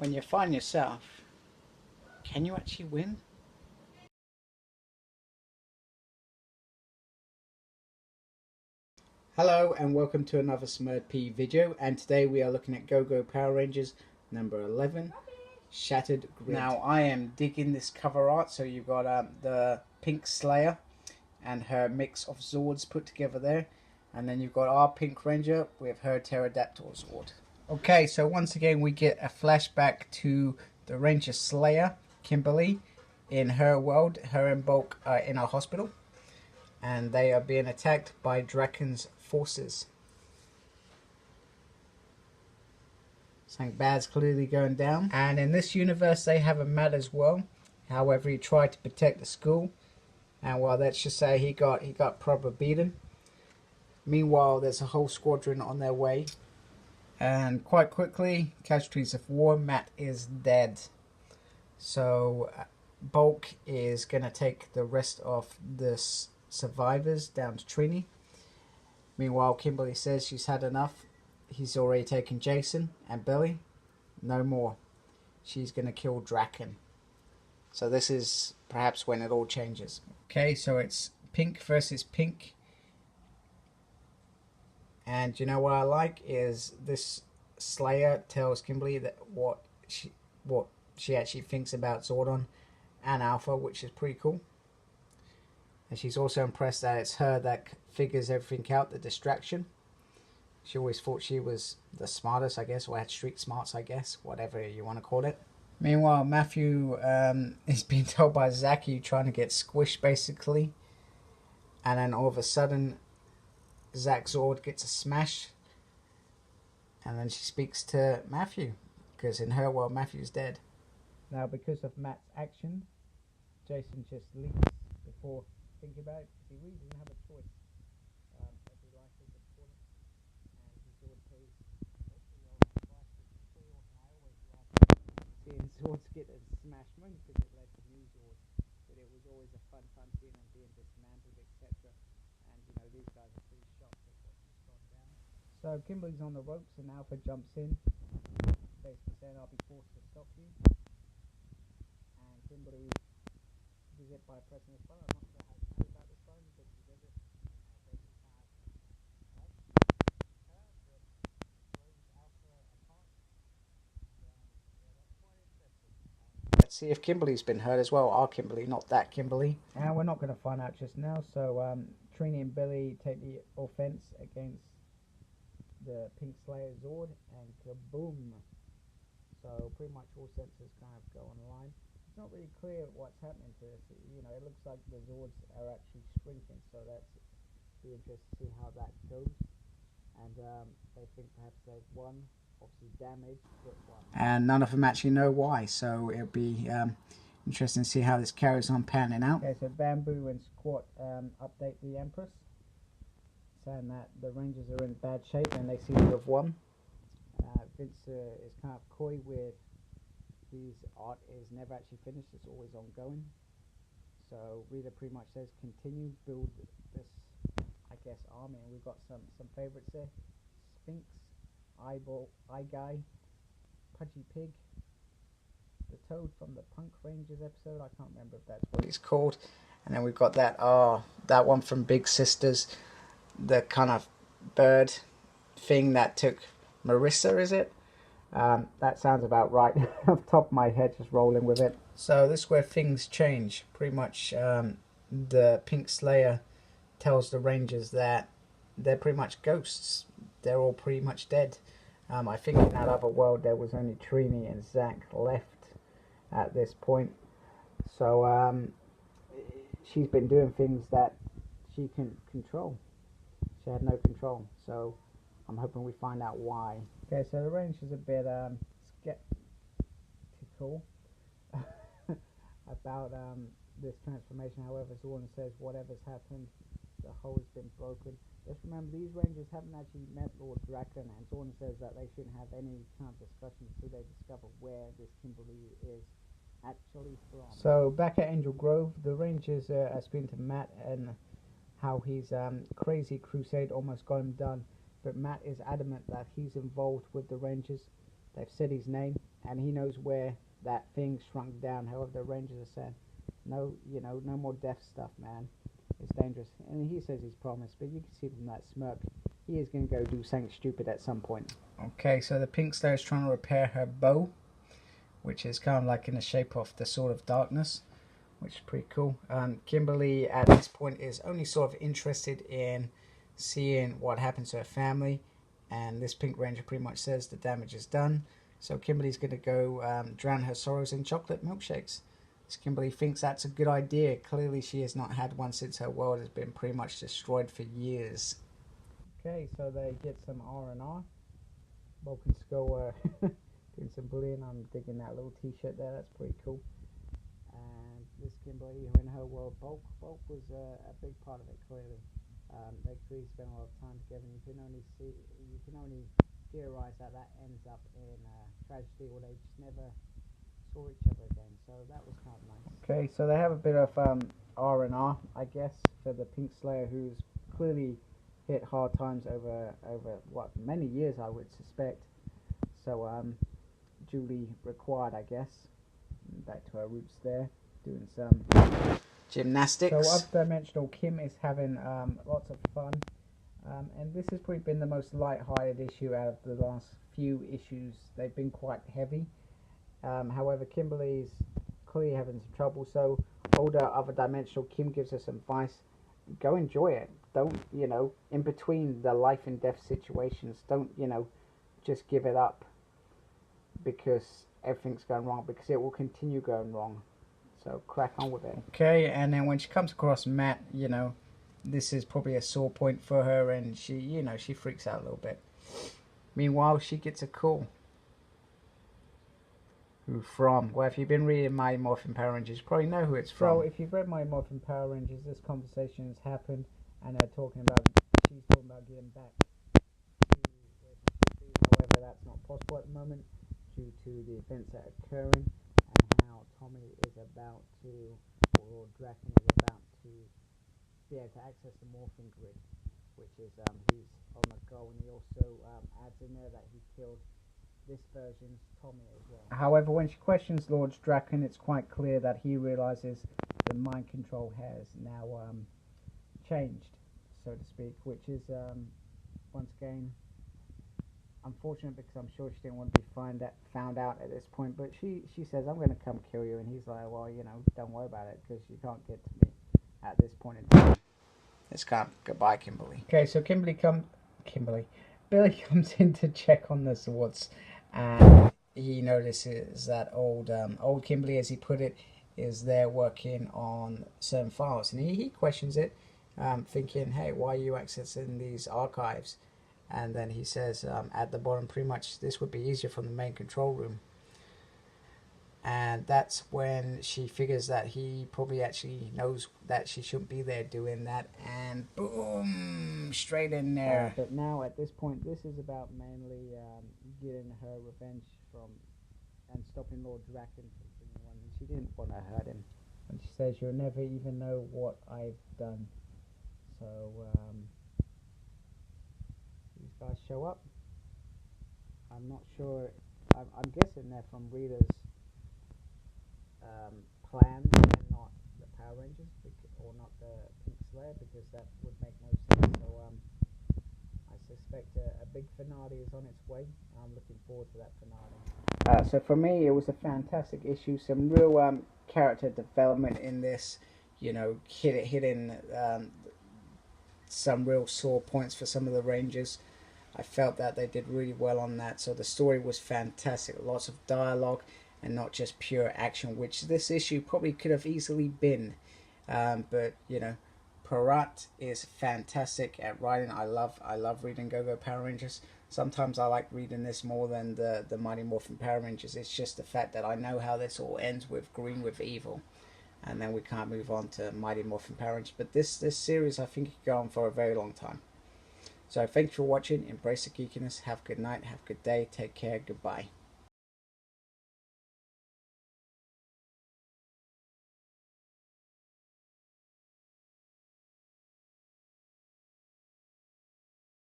when you find yourself, can you actually win? Hello and welcome to another SmurDP video, and today we are looking at Go-Go Power Rangers number 11, Shattered Grid. Now I am digging this cover art, so you've got the Pink Slayer and her mix of Zords put together there, and then you've got our Pink Ranger with her Pterodactyl Zord. Okay, so once again we get a flashback to the Ranger Slayer, Kimberly, in her world, her and Bulk are in a hospital, and they are being attacked by Draken's forces. Something bad's clearly going down. And in this universe they have a Matt as well. However, he tried to protect the school, and well, let's just say he got proper beaten. Meanwhile, there's a whole squadron on their way, and quite quickly, casualties of war, Matt is dead. So Bulk is going to take the rest of the survivors down to Trini. Meanwhile, Kimberly says she's had enough. He's already taken Jason and Billy. No more. She's going to kill Draken. So this is perhaps when it all changes. Okay, so it's Pink versus Pink. And you know what I like is this Slayer tells Kimberly that what she actually thinks about Zordon and Alpha, which is pretty cool. And she's also impressed that it's her that figures everything out, the distraction. She always thought she was the smartest, I guess, or had street smarts, I guess, whatever you want to call it. Meanwhile, Matthew is being told by Zaki trying to get squished, basically. And then all of a sudden, Zach Zord gets a smash. And then she speaks to Matthew, because in her world, Matthew's dead. Now, because of Matt's action, Jason just leaves before thinking about it, because he really doesn't have a choice. Every life is important, and he sort of pays the old price, which is pretty awesome. I always love seeing Zords get a smash, mainly because it led to new Zords, but it was always a fun time seeing them being dismantled, etc. And you know, these guys are pretty shocked at what's just gone down. So Kimberly's on the ropes, and Alpha jumps in, basically saying, "I'll be forced to stop you." And Kimberly does it by pressing this button. I'm not sure how she knows about this button, but she does it. Let's see if Kimberly's been hurt as well. Our Kimberly, not that Kimberly. And we're not going to find out just now. So Trini and Billy take the offense against the Pink Slayer Zord, and kaboom! So pretty much all sensors kind of go online. It's not really clear what's happening to this. You know, it looks like the Zords are actually shrinking, so that's be interesting to see how that goes. And they think perhaps they've won, obviously damaged, but won. And none of them actually know why, so it'll be interesting to see how this carries on panning out. Okay, so Bamboo and Squat update the Empress, saying that the Rangers are in bad shape and they seem to have won. Vince is kind of coy with his art is never actually finished, it's always ongoing. So Rita pretty much says continue, build this, I guess, army. And we've got some favourites there. Sphinx, Eyeball, Eye Guy, Pudgy Pig, the Toad from the Punk Rangers episode, I can't remember if that's what it's called. And then we've got that one from Big Sisters, the kind of bird thing that took Marissa, is it? That sounds about right off the top of my head, just rolling with it. So this is where things change. Pretty much the Pink Slayer tells the Rangers that they're pretty much ghosts. They're all pretty much dead. I think in that other world there was only Trini and Zach left at this point. So she's been doing things that she can control. She had no control. So I'm hoping we find out why. Okay, so the Rangers are a bit skeptical about this transformation. However, Zordon says whatever's happened, the hole's been broken. Just remember, these Rangers haven't actually met Lord Draken, and Zordon says that they shouldn't have any kind of discussion until they discover where this Kimberly is actually from. So back at Angel Grove, the Rangers are speaking to Matt and how his crazy crusade almost got him done. But Matt is adamant that he's involved with the Rangers, They've said his name, and he knows where that thing shrunk down. However, the Rangers are saying, no, no more death stuff, man. It's dangerous. And he says he's promised, but you can see from that smirk, he is going to go do something stupid at some point. Okay, so the Pink Slayer is trying to repair her bow, which is kind of like in the shape of the Sword of Darkness, which is pretty cool. Kimberly, at this point, is only sort of interested in seeing what happens to her family, and this Pink Ranger pretty much says the damage is done. So Kimberly's going to go drown her sorrows in chocolate milkshakes. So Kimberly thinks that's a good idea. Clearly she has not had one since her world has been pretty much destroyed for years. Okay, so they get some R&R. Bulk and Skull doing some bullying. I'm digging that little t-shirt there, that's pretty cool. And this Kimberly, who in her world, Bulk was a big part of it, clearly. They clearly spent a lot of time together, and you can only theorize that ends up in tragedy, or they just never saw each other again. So that was kind of nice. Okay, so they have a bit of R&R, I guess, for the Pink Slayer, who's clearly hit hard times over what, many years, I would suspect. So Julie required, I guess, back to her roots there, doing some gymnastics. So Up-Dimensional Kim is having lots of fun, and this has probably been the most light-hearted issue out of the last few issues. They've been quite heavy. However, Kimberly's clearly having some trouble, so older Other Dimensional Kim gives her some advice. Go enjoy it. Don't, in between the life and death situations, don't, just give it up because everything's going wrong, because it will continue going wrong. So crack on with it. Okay, and then when she comes across Matt, this is probably a sore point for her, and she, she freaks out a little bit. Meanwhile, she gets a call. Who from? Well, if you've been reading Mighty Morphin Power Rangers, you probably know who it's from. So if you've read Mighty Morphin Power Rangers, this conversation has happened, and she's talking about getting back to where she should be. However, that's not possible at the moment due to the events that are occurring, and how Tommy is about to, or Draken is about to be able to access the morphing grid, which is he's on the go, and he also adds in there that he killed this version's Tommy as well. However, when she questions Lord Draken, it's quite clear that he realizes the mind control has now changed, so to speak, which is once again unfortunate, because I'm sure she didn't want to be found out at this point. But she says, "I'm going to come kill you," and he's like, "Well, don't worry about it, because you can't get to me at this point in time." It's goodbye, Kimberly. Okay, so Billy comes in to check on the swords, and he notices that old Kimberly, as he put it, is there working on certain files, and he questions it, thinking, "Hey, why are you accessing these archives?" And then he says, at the bottom, pretty much, this would be easier from the main control room. And that's when she figures that he probably actually knows that she shouldn't be there doing that, and boom, straight in there. But now at this point, this is about mainly getting her revenge from, and stopping Lord Draken from killing one. And she didn't want to hurt him. And she says, "You'll never even know what I've done." So these guys show up. I'm not sure. I'm guessing they're from Rita's plan, and not the Power Rangers, or not the Pink Slayer, because that would make no sense. So I suspect a big finale is on its way. I'm looking forward to that finale. So for me, it was a fantastic issue. Some real character development in this. Hitting some real sore points for some of the Rangers. I felt that they did really well on that. So the story was fantastic. Lots of dialogue, and not just pure action, which this issue probably could have easily been. But Parat is fantastic at writing. I love reading Go-Go Power Rangers. Sometimes I like reading this more than the Mighty Morphin Power Rangers. It's just the fact that I know how this all ends with Green with Evil, and then we can't move on to Mighty Morphin Power Rangers. But this series, I think, could go on for a very long time. So thanks for watching. Embrace the geekiness. Have a good night. Have a good day. Take care. Goodbye.